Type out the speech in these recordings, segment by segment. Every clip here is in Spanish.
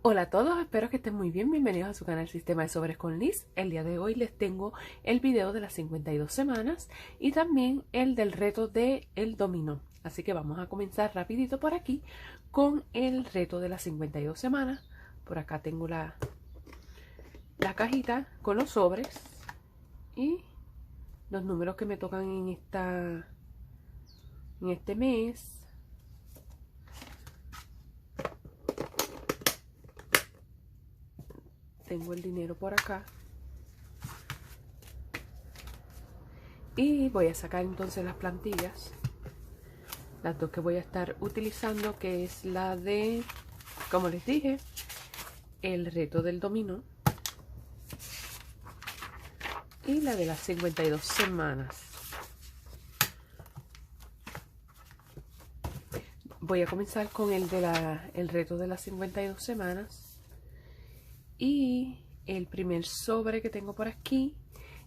Hola a todos, espero que estén muy bien. Bienvenidos a su canal Sistema de Sobres con Liz. El día de hoy les tengo el video de las 52 semanas y también el del reto de el dominó. Así que vamos a comenzar rapidito por aquí con el reto de las 52 semanas. Por acá tengo la cajita con los sobres y los números que me tocan en este mes. Tengo el dinero por acá. Y voy a sacar entonces las plantillas. Las dos que voy a estar utilizando, que es la de, como les dije, el reto del dominó. Y la de las 52 semanas. Voy a comenzar con el de el reto de las 52 semanas. Y el primer sobre que tengo por aquí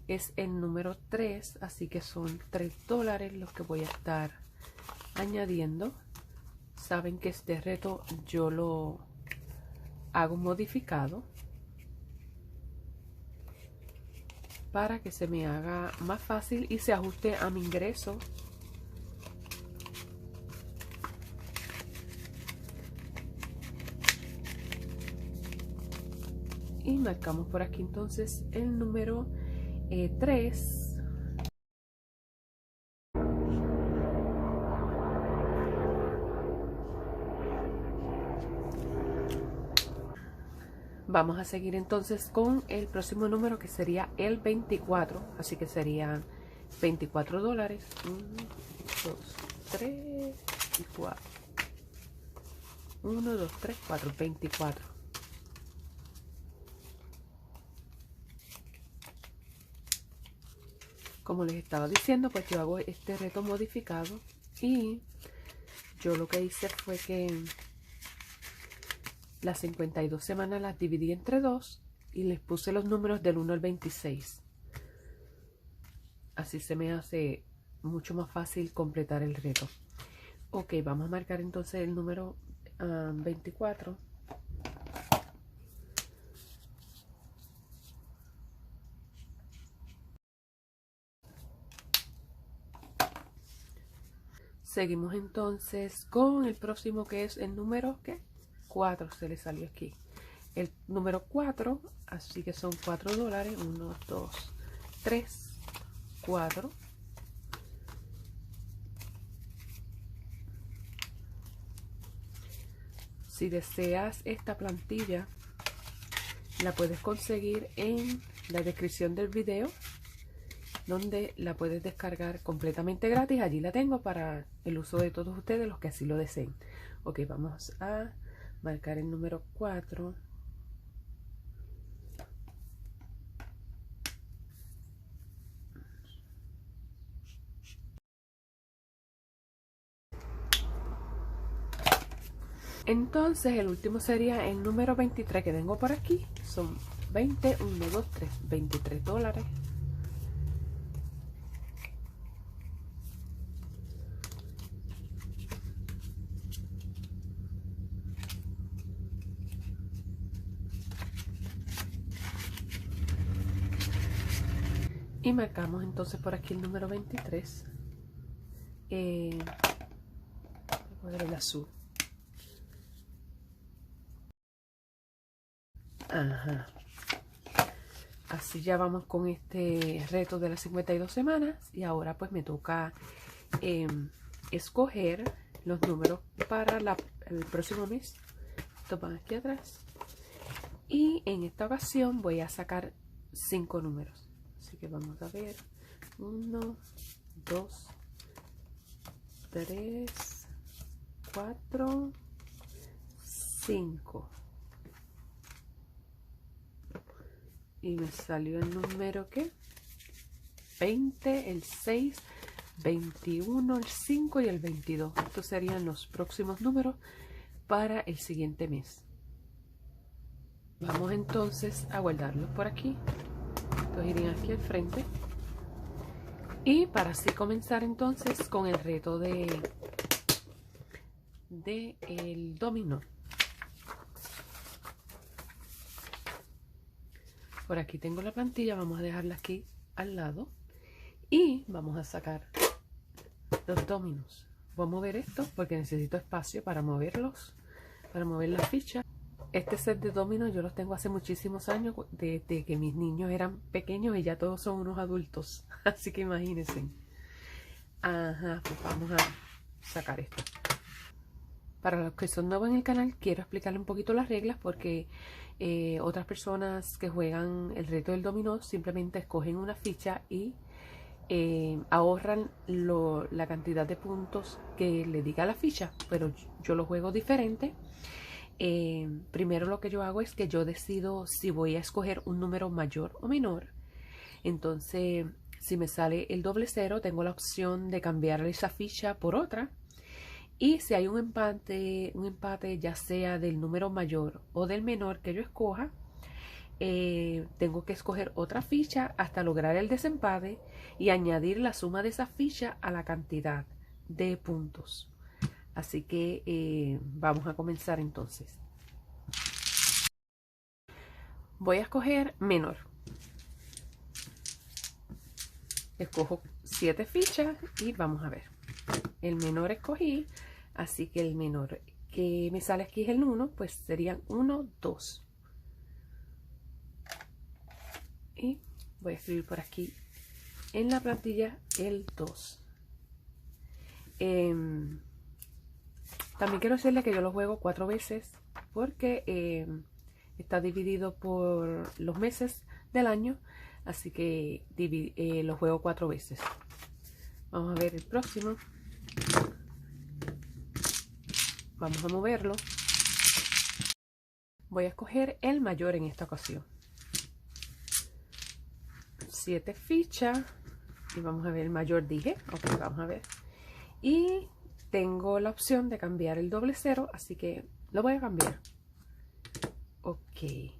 es el número 3, así que son $3 los que voy a estar añadiendo. Saben que este reto yo lo hago modificado para que se me haga más fácil y se ajuste a mi ingreso. Y marcamos por aquí entonces el número 3. Vamos a seguir entonces con el próximo número, que sería el 24. Así que serían $24. 1, 2, 3 y 4. 1, 2, 3, 4, 24. Como les estaba diciendo, pues yo hago este reto modificado y yo lo que hice fue que las 52 semanas las dividí entre 2 y les puse los números del 1 al 26. Así se me hace mucho más fácil completar el reto. Ok, vamos a marcar entonces el número 24. Seguimos entonces con el próximo, que es el número 4. Se le salió aquí el número 4, así que son $4. 1, 2, 3, 4. Si deseas esta plantilla, la puedes conseguir en la descripción del video, donde la puedes descargar completamente gratis. Allí la tengo para el uso de todos ustedes, los que así lo deseen. Ok, vamos a marcar el número 4. Entonces el último sería el número 23 que tengo por aquí. Son 20, 1, 2, 3, $23. Y marcamos entonces por aquí el número 23. Voy a poner el azul. Ajá. Así ya vamos con este reto de las 52 semanas. Y ahora pues me toca escoger los números para el próximo mes. Estos van aquí atrás. Y en esta ocasión voy a sacar 5 números. Así que vamos a ver. 1, 2, 3, 4, 5. Y me salió el número que 20, el 6, 21, el 5 y el 22. Estos serían los próximos números para el siguiente mes. Vamos entonces a guardarlos por aquí. Estos irían aquí al frente. Y para así comenzar entonces con el reto de el dominó. Por aquí tengo la plantilla, vamos a dejarla aquí al lado. Y vamos a sacar los dominos. Voy a mover esto porque necesito espacio para moverlos, para mover las fichas. Este set de dominos yo los tengo hace muchísimos años, desde que mis niños eran pequeños y ya todos son unos adultos. Así que imagínense. Ajá, pues vamos a sacar esto. Para los que son nuevos en el canal, quiero explicarle un poquito las reglas porque otras personas que juegan el reto del dominó simplemente escogen una ficha y ahorran la cantidad de puntos que le diga la ficha, pero yo lo juego diferente. Primero lo que yo hago es que yo decido si voy a escoger un número mayor o menor. Entonces, si me sale el 00, tengo la opción de cambiar esa ficha por otra. Y si hay un empate ya sea del número mayor o del menor que yo escoja, tengo que escoger otra ficha hasta lograr el desempate y añadir la suma de esa ficha a la cantidad de puntos. Así que vamos a comenzar entonces. Voy a escoger menor. Escojo 7 fichas y vamos a ver. El menor escogí, así que el menor que me sale aquí es el 1, pues serían 1, 2. Y voy a escribir por aquí en la plantilla el 2. También quiero decirle que yo lo juego 4 veces porque está dividido por los meses del año, así que lo juego 4 veces. Vamos a ver el próximo. Vamos a moverlo. Voy a escoger el mayor en esta ocasión. 7 fichas. Y vamos a ver el mayor, dije. Ok, vamos a ver. Y tengo la opción de cambiar el 00, así que lo voy a cambiar. Ok.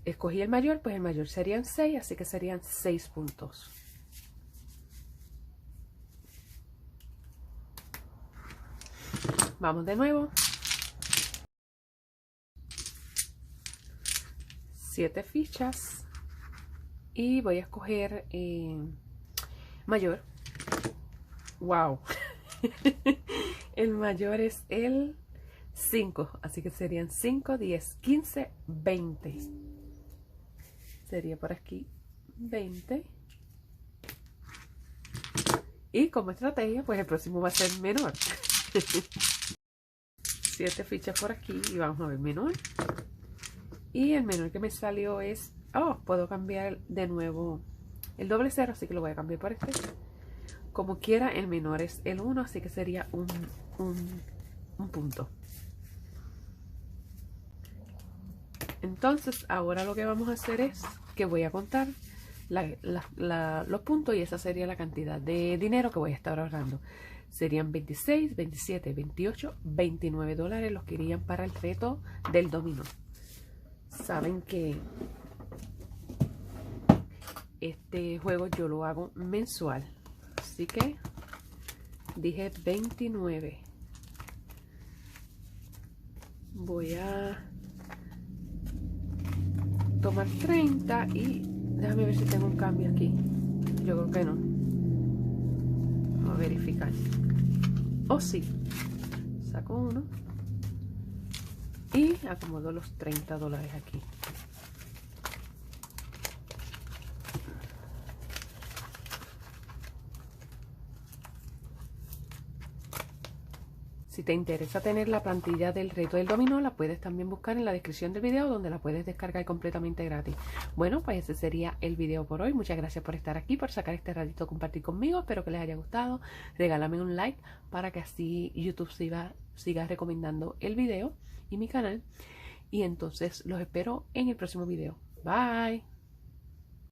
Escogí el mayor, pues el mayor serían 6, así que serían 6 puntos. Vamos de nuevo. 7 fichas. Y voy a escoger mayor. Wow. El mayor es el 5. Así que serían 5, 10, 15, 20. Sería por aquí 20. Y como estrategia, pues el próximo va a ser menor. 7 fichas por aquí y vamos a ver menor. Y el menor que me salió es... Oh, puedo cambiar de nuevo el 00, así que lo voy a cambiar por este. Como quiera, el menor es el 1, así que sería un punto. Entonces, ahora lo que vamos a hacer es que voy a contar los puntos y esa sería la cantidad de dinero que voy a estar ahorrando. Serían 26, 27, 28, 29 dólares los que irían para el reto del dominó. Saben que este juego yo lo hago mensual, así que dije 29. Voy a tomar 30 y déjame ver si tengo un cambio aquí. Yo creo que no. Vamos a verificar. Oh, sí. Saco uno y acomodo los 30 dólares aquí. Si te interesa tener la plantilla del reto del dominó, la puedes también buscar en la descripción del video, donde la puedes descargar completamente gratis. Bueno, pues ese sería el video por hoy. Muchas gracias por estar aquí, por sacar este ratito a compartir conmigo. Espero que les haya gustado. Regálame un like para que así YouTube siga recomendando el video y mi canal. Y entonces los espero en el próximo video. Bye.